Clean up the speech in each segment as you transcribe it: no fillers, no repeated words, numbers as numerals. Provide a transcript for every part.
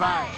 Alright.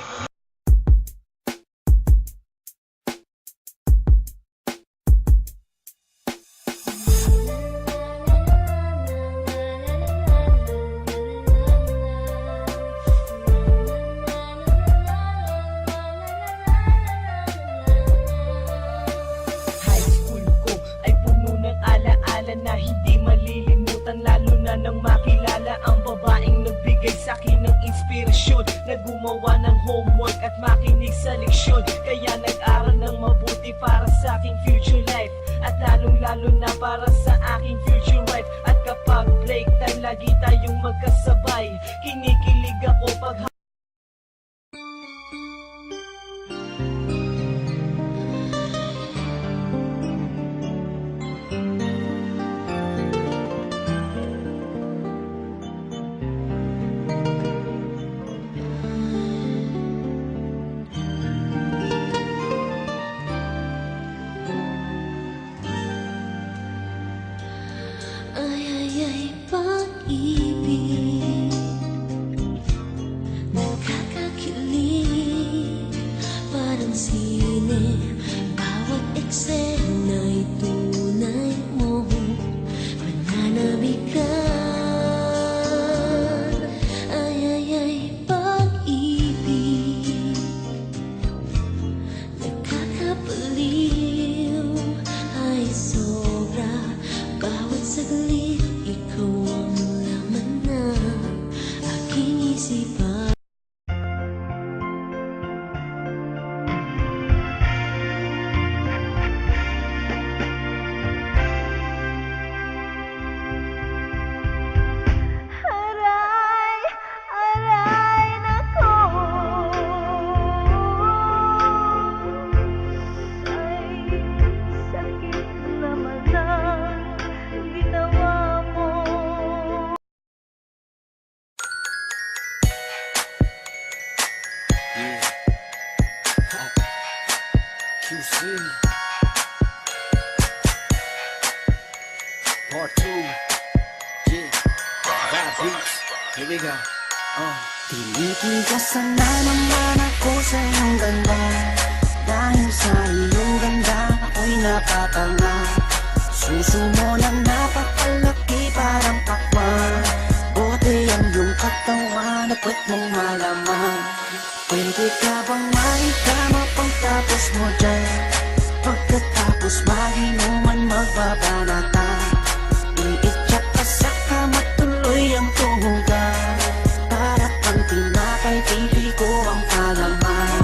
High school ko ay puno ng alaala na hindi malilimutan, lalo na nang makilala ang babaeng nagbigay sa'kin ng inspirasyon, na gumawa ng homework at makinig sa leksyon. Kaya nag-aral ng mabuti para sa aking future life, at lalong-lalo na para sa aking future wife. At kapag break time, lagi tayong magkasabay. Kinikilig ako pag Ay, pag-ibig, nakakakilig, parang sine, bawat eksena'y tunay mo mananamikan. Ay, pag-ibig, nakakapaliw, ay sobra, bawat saglit ikaw ang laman na aking isipan. Aray, nako, ay sakit naman ang ginawa mo. Yeah. QC Part 2. Yeah. Bad beats. Here we go. Tinitigasan na naman ako sa iyong ganda, dahil sa iyong ganda ako'y napatanga. Suso mo na napakalaki parang pakwan, bote ang iyong katawan at puwet mong malaman. Pwede ka bang maitama pagtapos mo dyan? Pagkatapos maginuman magbabanatan, iitsak ka sa kama tuloy ang tuhugan. Para kang tinapay, pipi ko ang palaman.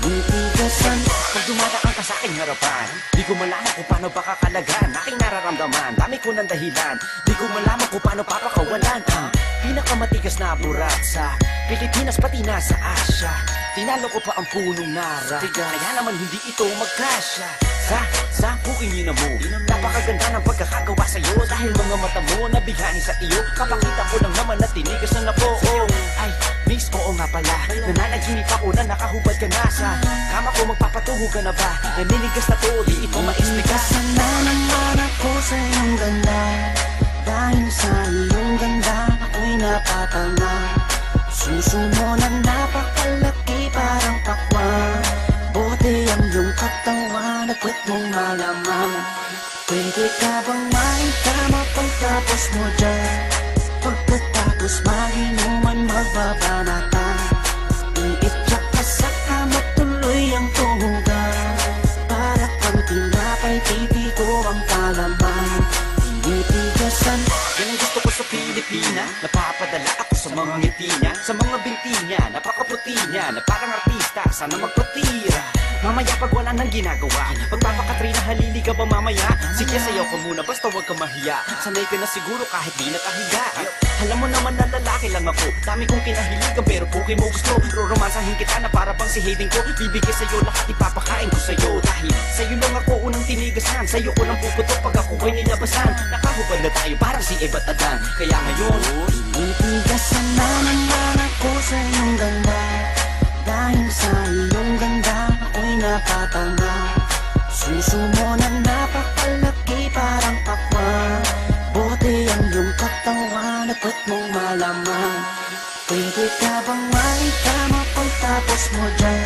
Tinitigasan Pag dumadaan ka sa aking harapan, di ko malaman kung paano pakakalagan aking nararamdaman. Dami ko ng dahilan, di ko malaman kung paano papakawalan ang pinakamatigas na burat sa Pilipinas pati na sa Asya. Tinalo ko pa ang punong nara, kaya naman hindi ito magkasya. Sa bukingin mo, napakaganda ng pagkakagawa sa'yo, dahil mga mata mo nabighani sa iyo. Kapakita ko lang naman na tinigasan na po. Ay, miss, oo nga pala, nananaginip ako na nakahubad ka na sa kama ko. Magpapatuho ka na ba? Naninigas na to, di ito maexplika. Tinitigasan na naman ako sa iyong ganda, dahil sa iyong ganda ako'y napatanga. Suso mo na napakalaki parang pakwan, bote ang iyong katawan at puwet mong malaman. Pwede ka bang maitama pagtapos mo dyan? Pagkatapos maginuman magbabanatan, iitsak ka sa kama tuloy ang tuhugan. Para kang tinapay, pipi ko ang palaman. Tinitigasan Yan ang gusto ko sa Pilipina, napapadala ako sa mga ngiti niya, sa mga binti niya, napakaputi niya, na parang artista, sana magpatira. Mamaya pag wala nang ginagawa, pagpapakatrina, halili ka ba mamaya? Sige, sayaw ka muna, basta huwag ka mahiya. Sanay ka na siguro kahit di nakahiga. Alam mo naman na lalaki lang ako, dami kong kinahiligan pero puki mo gusto. Roromansahin kita na para bang si Hayden ko, bibigay sa'yo lahat, ipapakain ko sa'yo. Dahil sa'yo lang ako unang tinigasan, sa'yo ko lang puputok pag ako ko'y nilabasan. Nakahubad na tayo parang si Eva at Adan, kaya ngayon tinitigasan na naman ako sa iyong ganda, dahil sa iyong ganda ako'y napatanga. Suso mo na napakalaki parang pakwan, bote ang iyong katawan at puwet mong malaman. Pwede ka bang maitama pagtapos kilos mo dyan